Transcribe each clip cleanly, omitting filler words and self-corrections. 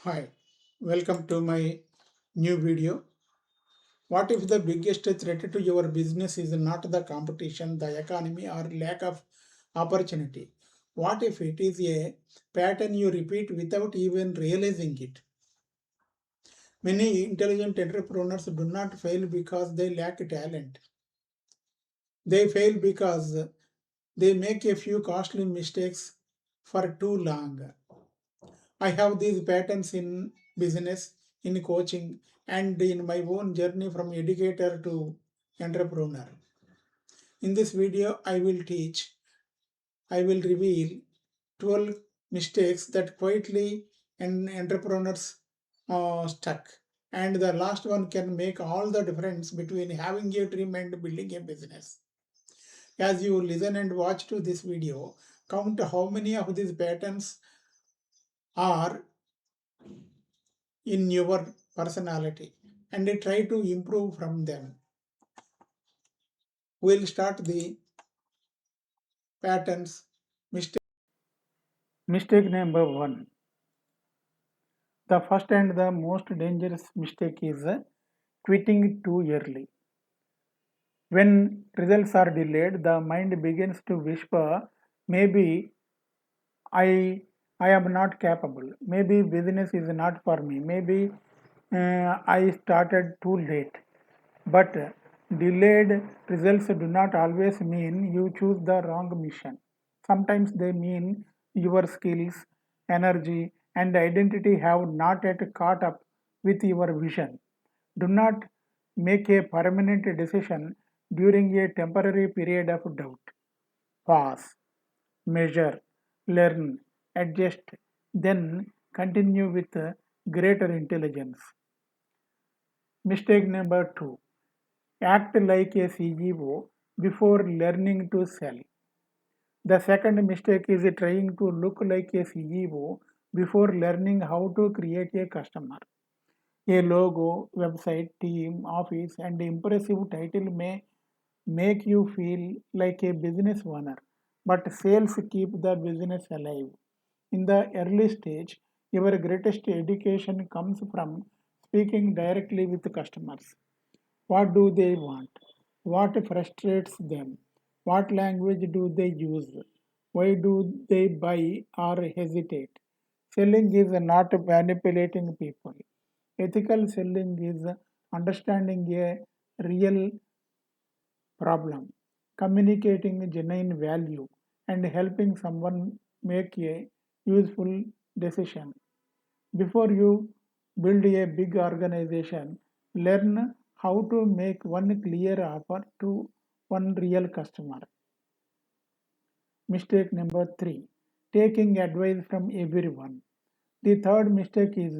Hi, welcome to my new video. What if the biggest threat to your business is not the competition, the economy, or lack of opportunity? What if it is a pattern you repeat without even realizing it? Many intelligent entrepreneurs do not fail because they lack talent. They fail because they make a few costly mistakes for too long. I have these patterns in business, in coaching, and in my own journey from educator to entrepreneur. In this video, I will reveal 12 mistakes that quietly entrepreneurs stuck. And the last one can make all the difference between having a dream and building a business. As you listen and watch to this video, count how many of these patterns are in your personality and try to improve from them. We'll start the patterns. Mistake number one. The first and the most dangerous mistake is quitting too early. When results are delayed, the mind begins to whisper, maybe I I am not capable. Maybe business is not for me. Maybe I started too late. But delayed results do not always mean you choose the wrong mission. Sometimes they mean your skills, energy, and identity have not yet caught up with your vision. Do not make a permanent decision during a temporary period of doubt. Pause, measure, learn, adjust, then continue with greater intelligence. Mistake number two, act like a CEO before learning to sell. The second mistake is trying to look like a CEO before learning how to create a customer. A logo, website, team, office, and impressive title may make you feel like a business owner, but sales keep the business alive. In the early stage, your greatest education comes from speaking directly with customers. What do they want? What frustrates them? What language do they use? Why do they buy or hesitate? Selling is not manipulating people. Ethical selling is understanding a real problem, communicating genuine value, and helping someone make a useful decision. Before you build a big organization, learn how to make one clear offer to one real customer. Mistake number three, taking advice from everyone. The third mistake is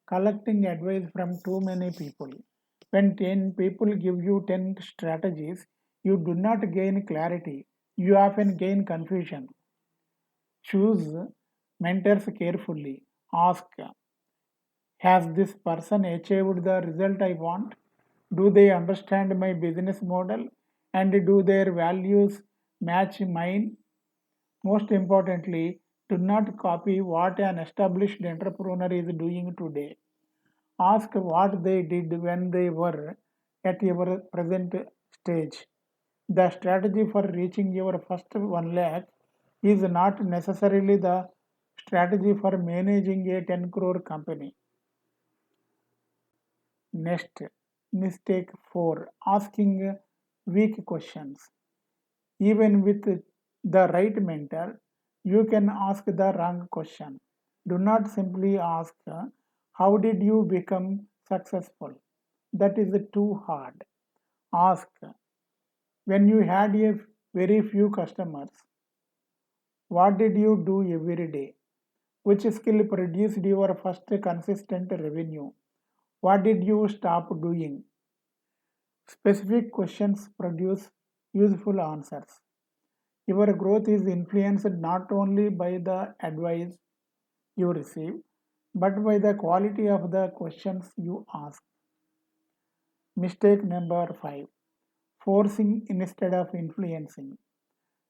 collecting advice from too many people. When 10 people give you 10 strategies, you do not gain clarity, you often gain confusion. Choose mentors carefully. Ask, has this person achieved the result I want? Do they understand my business model? And do their values match mine? Most importantly, do not copy what an established entrepreneur is doing today. Ask what they did when they were at your present stage. The strategy for reaching your first 1 lakh is not necessarily the strategy for managing a 10 crore company. Next, mistake 4, asking weak questions. Even with the right mentor, you can ask the wrong question. Do not simply ask, how did you become successful? That is too hard. Ask, when you had a very few customers, what did you do every day? Which skill produced your first consistent revenue? What did you stop doing? Specific questions produce useful answers. Your growth is influenced not only by the advice you receive, but by the quality of the questions you ask. Mistake number 5, forcing instead of influencing.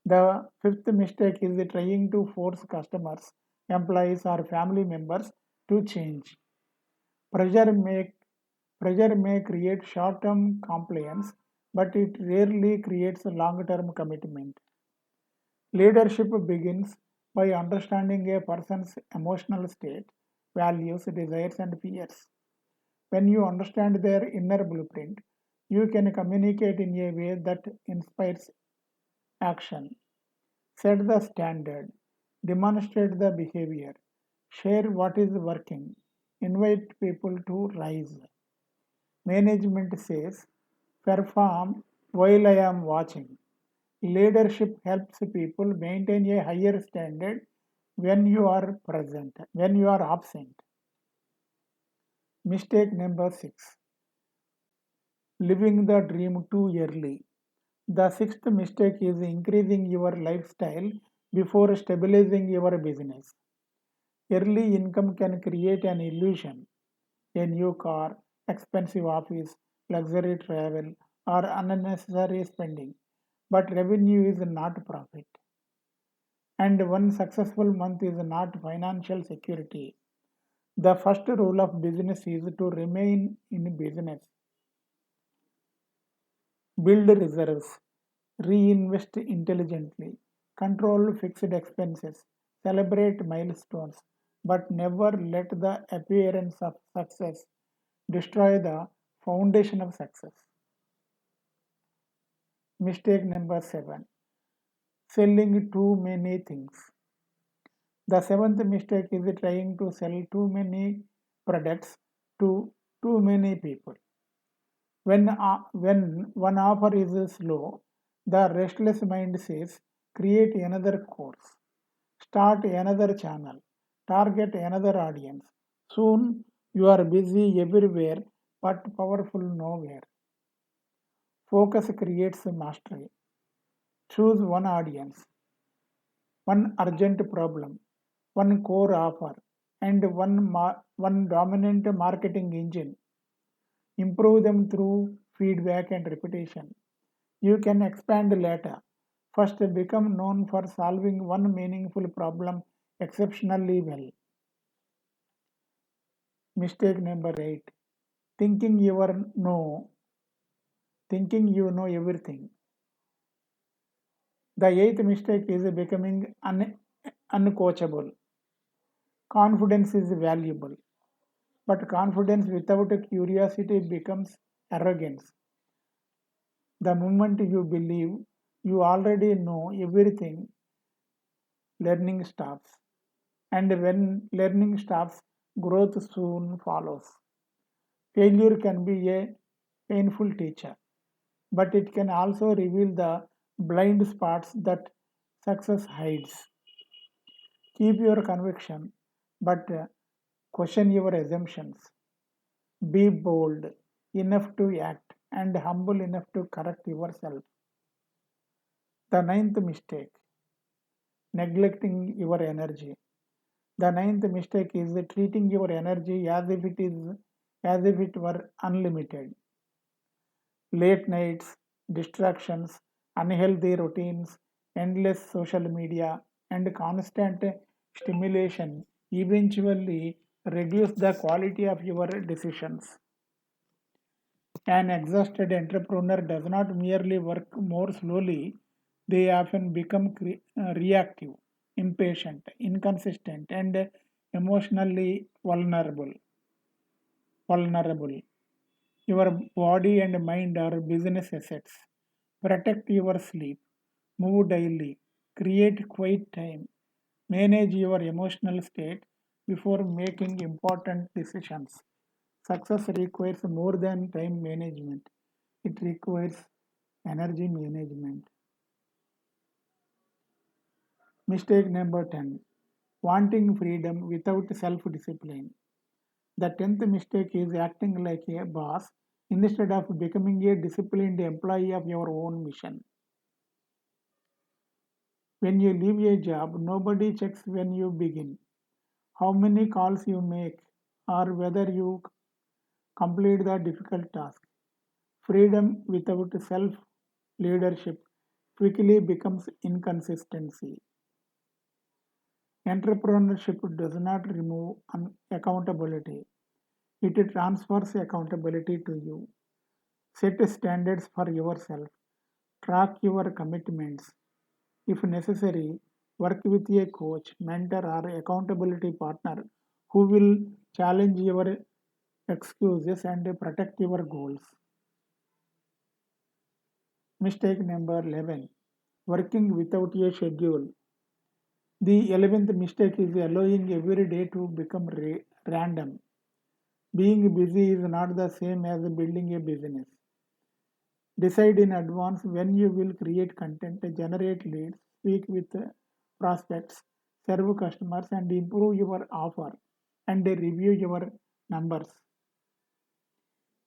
The fifth mistake is trying to force customers, employees, or family members to change. Pressure may, Pressure may create short term compliance, but it rarely creates a long term commitment. Leadership begins by understanding a person's emotional state, values, desires, and fears. When you understand their inner blueprint, you can communicate in a way that inspires action. Set the standard, demonstrate the behavior, share what is working, invite people to rise. Management says, perform while I am watching. Leadership helps people maintain a higher standard when you are present, when you are absent. Mistake number 6, living the dream too early. The sixth mistake is increasing your lifestyle before stabilizing your business. Early income can create an illusion. A new car, expensive office, luxury travel, or unnecessary spending. But revenue is not profit. And one successful month is not financial security. The first rule of business is to remain in business. Build reserves, reinvest intelligently, control fixed expenses, celebrate milestones, but never let the appearance of success destroy the foundation of success. Mistake number 7, selling too many things. The seventh mistake is trying to sell too many products to too many people. When one offer is slow, the restless mind says, create another course, start another channel, target another audience. Soon you are busy everywhere but powerful nowhere. Focus creates mastery. Choose one audience, one urgent problem, one core offer, and one dominant marketing engine. Improve them through feedback and repetition. You can expand later. First, become known for solving one meaningful problem exceptionally well. Mistake number 8, thinking thinking you know everything. The eighth mistake is becoming uncoachable. Confidence is valuable, but confidence without curiosity becomes arrogance. The moment you believe you already know everything, learning stops. And when learning stops, growth soon follows. Failure can be a painful teacher, but it can also reveal the blind spots that success hides. Keep your conviction, but question your assumptions. Be bold enough to act and humble enough to correct yourself. The ninth mistake, neglecting your energy. The ninth mistake is treating your energy as if it were unlimited. Late nights, distractions, unhealthy routines, endless social media, and constant stimulation eventually reduce the quality of your decisions. An exhausted entrepreneur does not merely work more slowly, they often become reactive, impatient, inconsistent, and emotionally vulnerable. Your body and mind are business assets. Protect your sleep, move daily, create quiet time, manage your emotional state before making important decisions. Success requires more than time management, it requires energy management. Mistake number 10, wanting freedom without self discipline. The 10th mistake is acting like a boss instead of becoming a disciplined employee of your own mission. When you leave a job, nobody checks when you begin, how many calls you make, or whether you complete the difficult task. Freedom without self leadership quickly becomes inconsistency. Entrepreneurship does not remove accountability, It transfers accountability to you. Set standards for yourself. Track your commitments. If necessary, work with a coach, mentor, or accountability partner who will challenge your excuses and protect your goals. Mistake number 11, working without a schedule. The 11th mistake is allowing every day to become random. Being busy is not the same as building a business. Decide in advance when you will create content, generate leads, speak with prospects, serve customers, and improve your offer and review your numbers.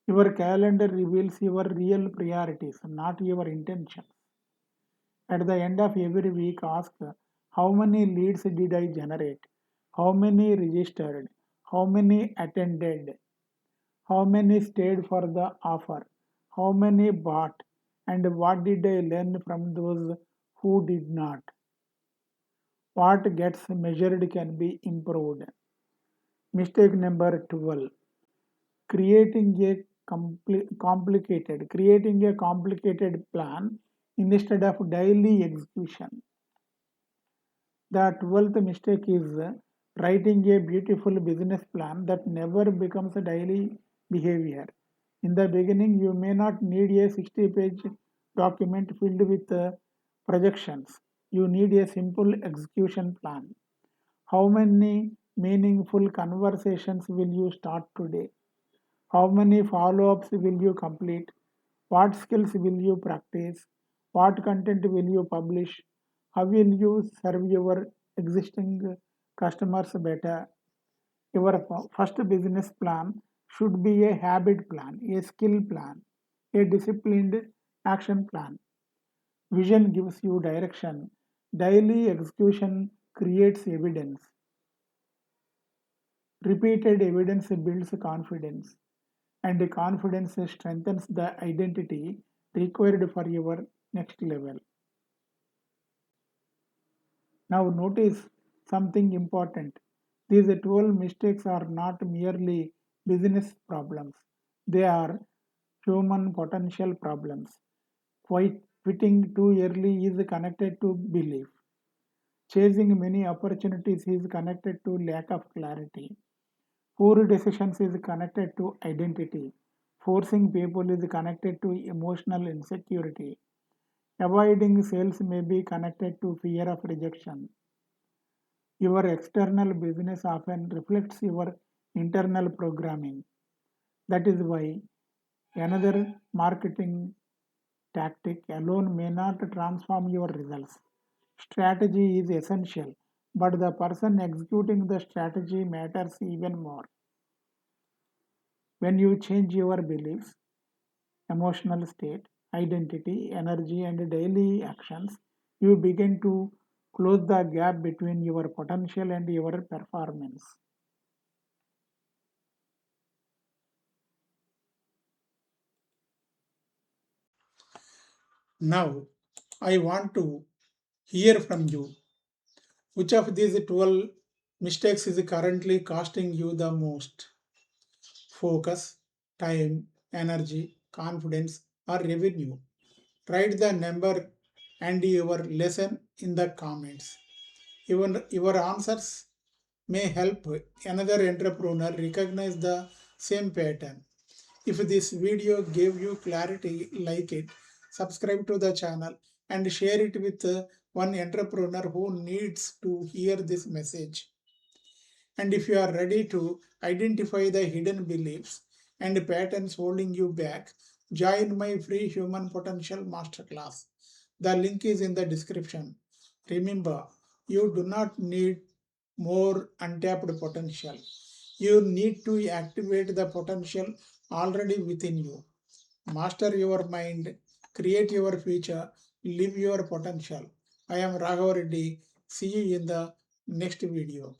Your calendar reveals your real priorities, not your intentions. At the end of every week, ask how many leads did I generate? How many registered? How many attended? How many stayed for the offer? How many bought? And what did I learn from those who did not? What gets measured can be improved. Mistake number 12, creating a complicated plan instead of daily execution. The 12th mistake is writing a beautiful business plan that never becomes a daily behavior. In the beginning, you may not need a 60-page document filled with projections. You need a simple execution plan. How many meaningful conversations will you start today? How many follow ups will you complete? What skills will you practice? What content will you publish? How will you serve your existing customers better? Your first business plan should be a habit plan, a skill plan, a disciplined action plan. Vision gives you direction. Daily execution creates evidence. Repeated evidence builds confidence, and the confidence strengthens the identity required for your next level. Now, notice something important. These 12 mistakes are not merely business problems, they are human potential problems. Quitting too early is connected to belief. Chasing many opportunities is connected to lack of clarity. Poor decisions is connected to identity. Forcing people is connected to emotional insecurity. Avoiding sales may be connected to fear of rejection. Your external business often reflects your internal programming. That is why another marketing tactic alone may not transform your results. Strategy is essential, but the person executing the strategy matters even more. When you change your beliefs, emotional state, identity, energy, and daily actions, you begin to close the gap between your potential and your performance. Now, I want to hear from you. Which of these 12 mistakes is currently costing you the most? Focus, time, energy, confidence, or revenue? Write the number and your lesson in the comments. Your answers may help another entrepreneur recognize the same pattern. If this video gave you clarity, like it, subscribe to the channel, and share it with one entrepreneur who needs to hear this message. And if you are ready to identify the hidden beliefs and patterns holding you back, join my free Human Potential Masterclass. The link is in the description. Remember, you do not need more untapped potential. You need to activate the potential already within you. Master your mind, create your future, live your potential. I am Raghav Reddy. See you in the next video.